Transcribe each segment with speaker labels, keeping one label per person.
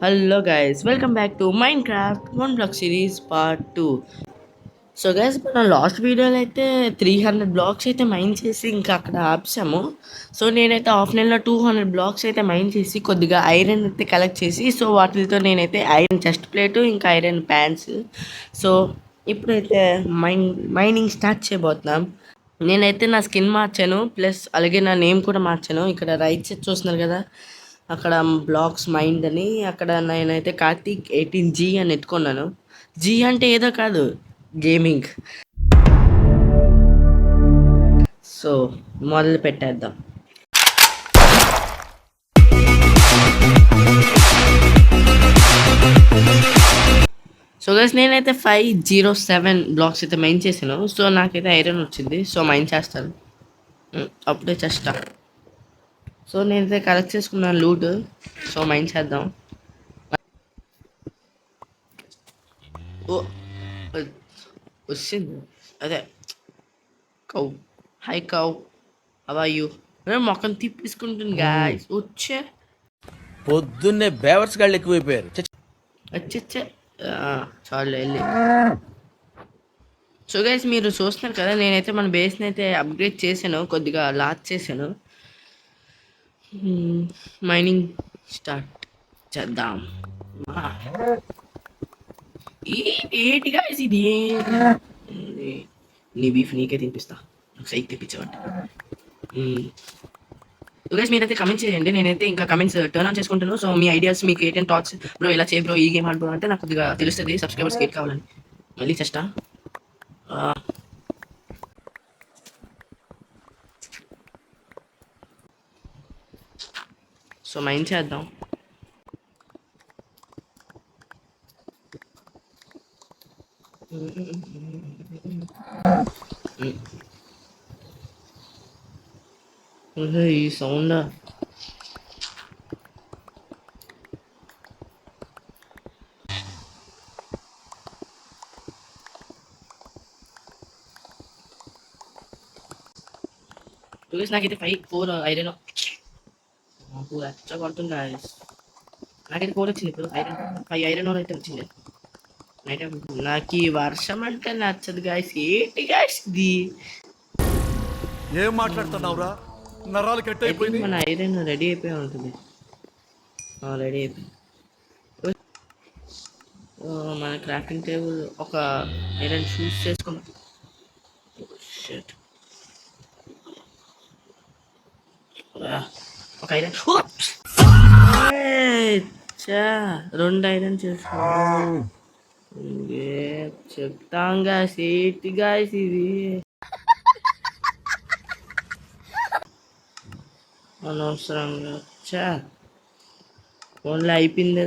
Speaker 1: Hello guys, welcome back to Minecraft One Block Series Part 2. So guys మన last వీడియోలో అయితే 300 blocks అయితే mine చేసి ఇంకా అక్కడ ఆపసాము. సో నేనైతే ఆఫ్లైన్లో 200 బ్లాక్స్ అయితే మైన్ చేసి కొద్దిగా ఐరన్ అయితే కలెక్ట్ చేసి సో వాటితో నేనైతే ఐరన్ చెస్ట్ ప్లేటు ఇంకా ఐరన్ ప్యాంట్స్ సో ఇప్పుడైతే మైనింగ్ స్టార్ట్ చేయబోతున్నాం. నేనైతే నా స్కిన్ మార్చాను ప్లస్ అలాగే నా నేమ్ కూడా మార్చాను. ఇక్కడ రైట్ సైడ్ చూస్తున్నారు కదా, అక్కడ బ్లాక్స్ మైండ్ అని అక్కడ నేనైతే కార్తీక్ 18G అని ఎత్తుకున్నాను. జీ అంటే ఏదో కాదు, గేమింగ్. సో మొదలు పెట్టేద్దాం. సో గైస్ నేనైతే 507 బ్లాక్స్ అయితే మైన్ చేశాను. సో నాకైతే ఐరన్ వచ్చింది. సో మైన్ చేస్తాను, అప్పుడే చేస్తా. సో నేనైతే కలెక్ట్ చేసుకున్నాను లూట్. సో మైన్ చేద్దాం. ఓ వచ్చింది అదే cow. Hi cow, how are you? మొక్కం తిప్పేసుకుంటుంది గాయ్స్. వచ్చే
Speaker 2: పొద్దున్నే బేవర్స్ గాళ్ళు ఎక్కువైపోయారు.
Speaker 1: వచ్చే చాలు వెళ్ళి. సో గైస్ మీరు చూస్తున్నారు కదా, నేనైతే మన బేస్ని అయితే అప్గ్రేడ్ చేశాను, కొద్దిగా లార్జ్ చేశాను. మైనింగ్ స్టార్ట్ చేద్దాం. ఏంటి గాయ్స్ ఇది? నీ బీఫ్ నీకే తినిపిస్తా, సైక్ తెప్పించబట్టి. గైస్ మీరైతే కమెంట్స్ చేయండి, నేనైతే ఇంకా కమెంట్స్ టర్న్ ఆన్ చేసుకుంటాను. సో మీ ఐడియాస్, మీకు ఏంటంటే థాట్స్, బ్రో ఇలా చేయ బ్రో, ఈ గేమ్ ఆడు అంటే నాకు కొద్దిగా తెలుస్తుంది. సబ్స్క్రైబర్స్ ఏట్ కావాలని మళ్ళీ చేస్తా. సో మైండ్ చేద్దాం. ఈ సౌండ్ నాకైతే 4 ఐరన్ ఎక్స్ట్రా కొడుతుంది. నాకైతే 4 వచ్చింది. ఇప్పుడు 5 ఐరన్ అయితే వచ్చింది. నాకు ఈ వర్షం అంటే నచ్చదు గాయస్. ఏంటి గాయస్ ఇది?
Speaker 3: ఏం మాట్లాడుతున్నావురా? నరాలు కట్ అయిపోయింది.
Speaker 1: మన ఐరన్ రెడీ అయిపోయి ఉంటుంది. రెడీ అయిపోయింది. మన క్రాఫ్టింగ్ టేబుల్ ఒక ఐరన్ షూస్ చేసుకున్నాం. ఒక ఐరన్ 2 ఐరన్ చేసుకున్నాం. చెప్తాం గాయస్, ఏంటి గాయస్ ఇది? అనవసరంగా ఓన్లీ అయిపోయింది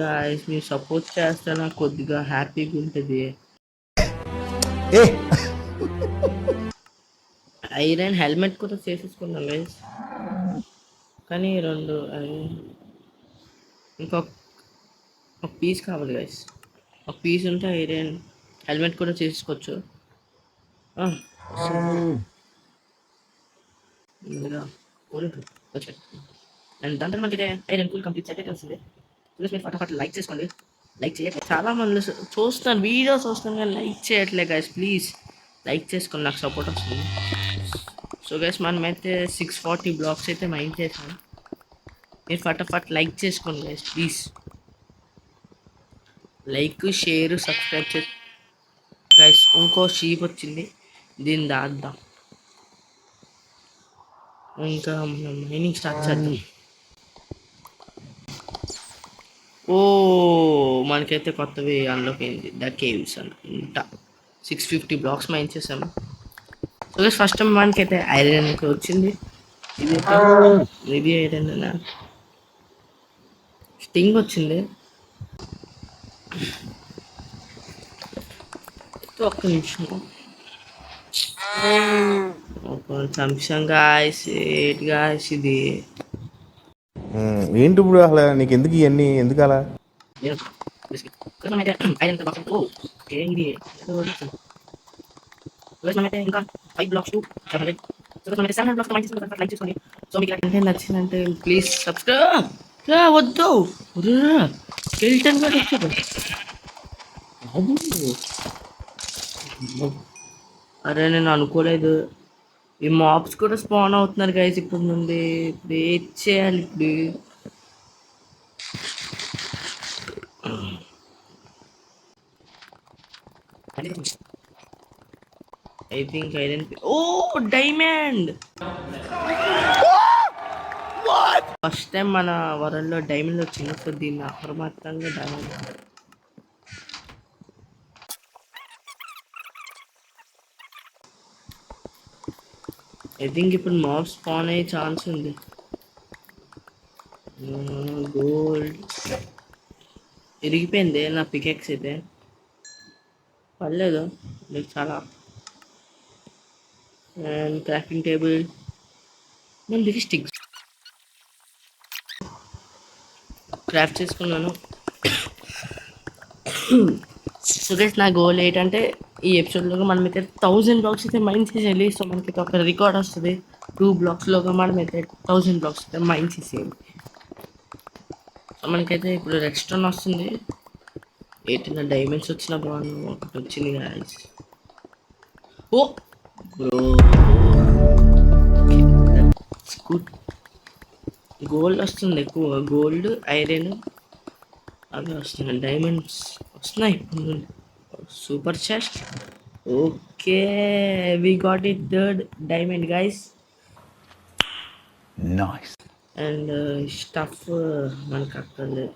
Speaker 1: గాయస్. మీరు సపోర్ట్ చేస్తే నాకు కొద్దిగా హ్యాపీగా ఉంటుంది. ఐరన్ హెల్మెట్ కూడా చేసేసుకున్నాం గైస్, కానీ 2 ఇంకొక పీస్ కావాలి గైస్. ఒక పీస్ ఉంటే ఐరన్ హెల్మెట్ కూడా చేసుకోవచ్చు. అండ్ దాంట్లో మనకి ఐరన్ ఫుల్ కంప్లీట్ సెట్ అయితే వస్తుంది. మీరు ఫటాఫట్ లైక్ చేసుకోండి. లైక్ చేయట్లేదు, చాలా మంది చూస్తాను, వీడియో చూస్తాను కానీ లైక్ చేయట్లేదు గైస్. ప్లీజ్ లైక్ చేసుకోండి, నాకు సపోర్ట్ వస్తుంది. సో గైస్ మనమైతే 640 బ్లాక్స్ అయితే మైండ్ చేసాం. మీరు ఫటాఫట్ లైక్ చేసుకోండి guys please. Like, share, subscribe చేసి గైస్. ఇంకో షీప్ వచ్చింది, దీన్ని దాద్దాం. ఇంకా మనం మైనింగ్ స్టార్ట్ చేద్దాం. మనకైతే కొత్తవి అన్లాక్ అయింది, ద కేవ్స్ అంట. 650 బ్లాక్స్ మైన్ చేసాము. సో గైస్ ఫస్ట్ టైం మనకైతే ఐరన్ వచ్చింది. ఇది ఐరన్ స్టింగ్ వచ్చింది. ఒక్క నిమిషం, చంపాం గాయస్. ఏంటి గాయస్ ఇది?
Speaker 2: ఏంటి ఇప్పుడు అసలు నీకు ఎందుకు ఇవన్నీ, ఎందుకు అలా?
Speaker 1: ఇంకా 5 బ్లాక్స్ నచ్చిందంటే ప్లీజ్ సబ్స్క్రైబ్. వద్దు స్కెల్టన్ కూడా వచ్చాడు. బాబు. అరే నేను అనుకోలేదు. ఈ మాబ్స్ కూడా స్పాన్ అవుతున్నారు గైస్ ఇప్పుడు నుండి. ఇప్పుడు ఏం చేయాలి ఇప్పుడు? I think iron. Oh diamond! First time మన వరల్డ్లో డైమండ్ వచ్చింది. సో దీన్ని అప్రమత్తంగా డైమండ్. ఐ థింక్ ఇప్పుడు మాబ్ స్పాన్ అయ్యే ఛాన్స్ ఉంది. గోల్డ్ ఇరిగిపోయింది నా పికెక్స్ అయితే. పర్లేదు లైక్ చాలా. And crafting table. నేను దిగి స్టిక్స్ క్రాఫ్ట్ చేసుకున్నాను. సో గైస్ నా గోల్ ఏంటంటే ఈ ఎపిసోడ్లో మనం అయితే 1000 బ్లాక్స్ అయితే మైన్ చేసేయాలి. సో మనకి ఒక రికార్డ్ వస్తుంది. 2 బ్లాక్స్లోగా మనం అయితే 1000 బ్లాక్స్ అయితే మైన్ చేసేయాలి. సో మనకైతే ఇప్పుడు రెడ్ స్టోన్ వస్తుంది. 18 డైమండ్స్ వచ్చిన బాగుంది. ఒకటి వచ్చింది guys. Oh bro good. Gold వస్తుంది ఎక్కువ. గోల్డ్ ఐరన్ అవి వస్తున్నాయి. డైమండ్స్ వస్తున్నాయి ఇప్పుడు. Super chest. Okay we got it third diamond guys.
Speaker 2: Nice.
Speaker 1: And stuff మనకు అక్కడ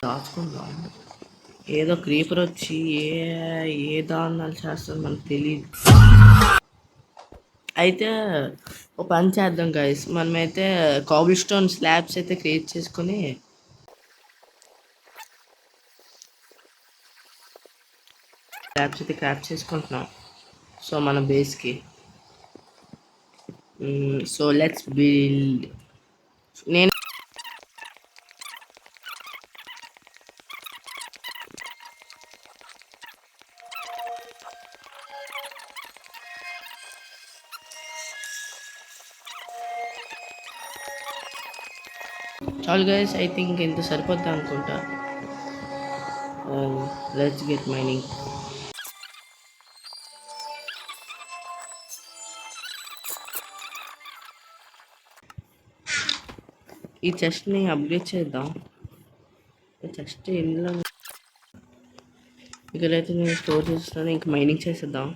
Speaker 1: దాచుకుందాం. ఏదో క్రీపర్ వచ్చి ఏ దారుణాలు చేస్తుంది మనకు తెలియదు. అయితే ఒక పని చేద్దాం గైస్. మనమైతే కాబుల్ స్టోన్ స్లాబ్స్ అయితే క్రియేట్ చేసుకొని స్లాబ్స్ అయితే క్రాఫ్ట్ చేసుకుంటున్నాం. సో మన బేస్కి. So let's build. నేను చాలు గైస్. ఐ థింక్ ఇంత సరిపోద్దా అనుకుంటా. Let's get mining. ఈ చెస్ట్ని అప్గ్రేడ్ చేద్దాం. ఈ చెస్ట్ ఇందులో ఇక్కడైతే నేను స్టోర్ చేస్తున్నాను. ఇంకా మైనింగ్ చేసేద్దాం.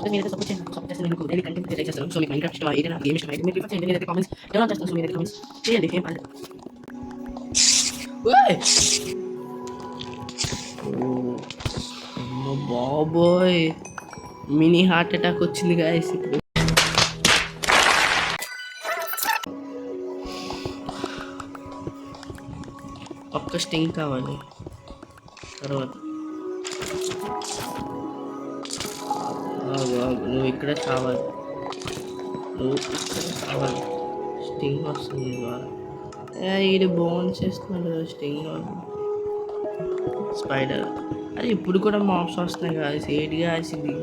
Speaker 1: సో మీరైతే సపోర్ట్ చేస్తే నేను డైలీ కంటెంట్ క్రియేట్ చేస్తాను. సో మీకు మైండ్ క్రాఫ్ట్ ఇష్టమా, ఏదైనా గేమ్ ఇష్టమా, మీరు ప్రిఫర్ చేయండి. నేనైతే కామెంట్స్ ఎలా చేస్తాను. సో మీరైతే కామెంట్స్ చేయండి. ఏం పర్లేదు. బాబోయ్ మినీ హార్ట్ అటాక్ వచ్చింది గాయస్ ఇప్పుడు. ఒక్క స్టింగ్ కావాలి. తర్వాత నువ్వు ఇక్కడ కావాలి. స్టింగ్ వస్తుంది ద్వారా. ఇది బోన్ చేస్తున్నాడు స్టింగ్. స్పైడర్. అరే ఇప్పుడు కూడా మాప్స్ వస్తున్నాయి కాదు. ఏడిగా ఇది.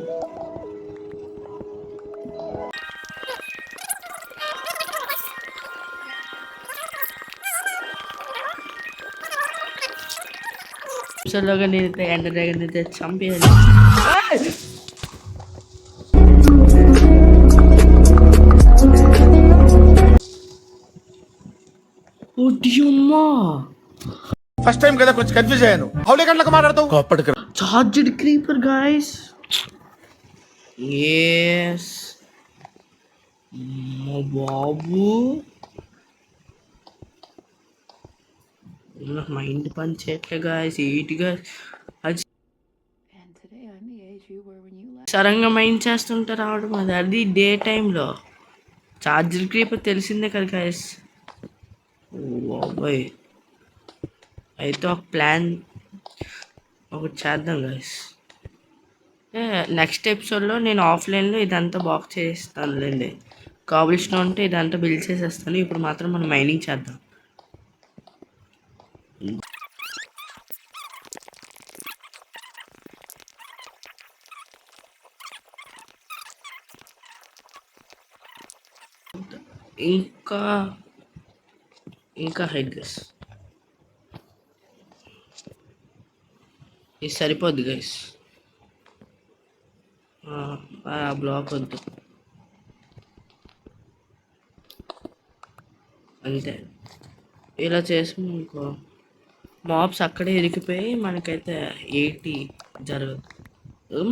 Speaker 1: ఎపిసోడ్లోగా నేనైతే ఎండర్ డ్రాగన్ అయితే చంపేయాలి.
Speaker 2: ఫస్ట్ టైం కదా కొంచెం కన్ఫ్యూజ్ అయ్యాను. హౌలే గంటలకు మాట్లాడతావు అప్పటికి.
Speaker 1: Charged creeper guys. ఎస్ బాబు నాకు మైండ్ పని చేయట్లే గాయస్. ఎయిట్గా అది సరంగా మైండ్ చేస్తుంటే రావడం అది డే టైంలో. చార్జర్ క్రీపర్ తెలిసిందే కదా గాయస్. బాబాయ్ అయితే ఒక ప్లాన్ ఒకటి చేద్దాం గాయస్. నెక్స్ట్ ఎపిసోడ్లో నేను ఆఫ్లైన్లో ఇదంతా బాక్ చేస్తానులేండి. కాబుల్ స్టోన్ ఉంటే ఇదంతా బిల్డ్ చేసేస్తాను. ఇప్పుడు మాత్రం మనం మైనింగ్ చేద్దాం. ఇంకా ఇంకా హైట్ గైస్. ఇది సరిపోద్ది గైస్. ఆ బ్లాక్ వద్దు, అంతే. ఇలా చేసాం ఇంకో మాప్స్ అక్కడే ఇరికిపోయి మనకైతే 80 జరగదు.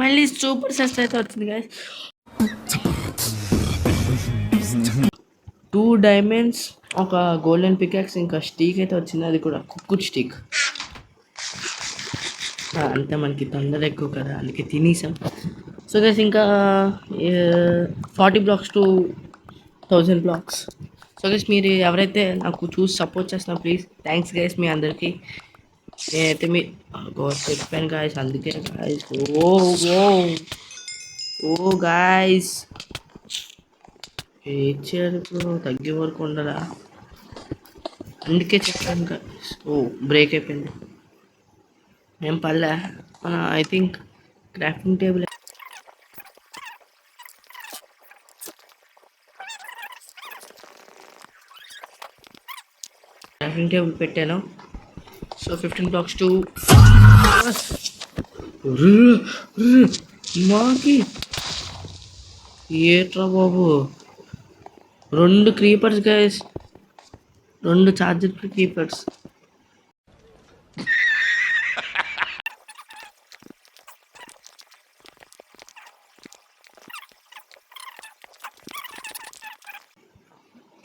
Speaker 1: మళ్ళీ సూపర్ సెస్ట్ అయితే వచ్చింది గైస్. 2 డైమండ్స్, ఒక గోల్డెన్ పికాక్స్, ఇంకా స్టీక్ అయితే వచ్చింది, అది కూడా కుక్కుడ్ స్టీక్. అంతే, మనకి తొందర ఎక్కువ కదా అందుకే తినేసాం. సో గైస్ ఇంకా 40 blocks to 1000 blocks. So guys మీరు ఎవరైతే నాకు చూసి సపోర్ట్ చేస్తున్నా ప్లీజ్ థ్యాంక్స్ గైస్ మీ అందరికీ. నేనైతే మీ చెప్పాను గాయస్, అందుకే గాయస్. ఓ ఓ ఓ గాయస్, ఏడ్చారు తగ్గే వరకు ఉండరా, అందుకే చెప్పాను గాయస్. ఓ బ్రేక్ అయిపోయింది, ఏం పర్లే. ఐ థింక్ క్రాఫ్టింగ్ టేబుల్ పెట్టాను. సో 15 బ్లాక్స్ టు మాకి ఏట్రా బాబు, 2 creepers guys, 2 charger creepers.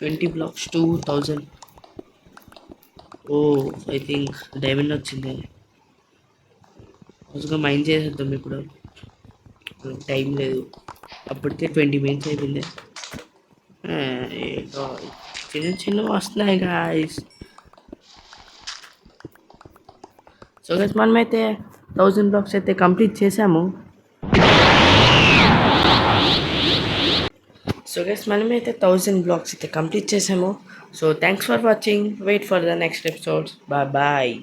Speaker 1: $20 blocks to 1000. Oh I think diamond వచ్చింది. రోజుగా మైండ్ చేసేద్దాం ఇప్పుడు, టైం లేదు. అప్పటికే 20 మినిట్స్ అయిపోయింది. ఏదో చిన్న చిన్నవి వస్తున్నాయి గాయస్. సో గైస్ మనమైతే 1000 బ్లాక్స్ అయితే కంప్లీట్ చేసాము. సో గైస్ మనమైతే 1000 బ్లాక్స్ అయితే కంప్లీట్ చేసాము. So thanks for watching, wait for the next episodes. Bye bye.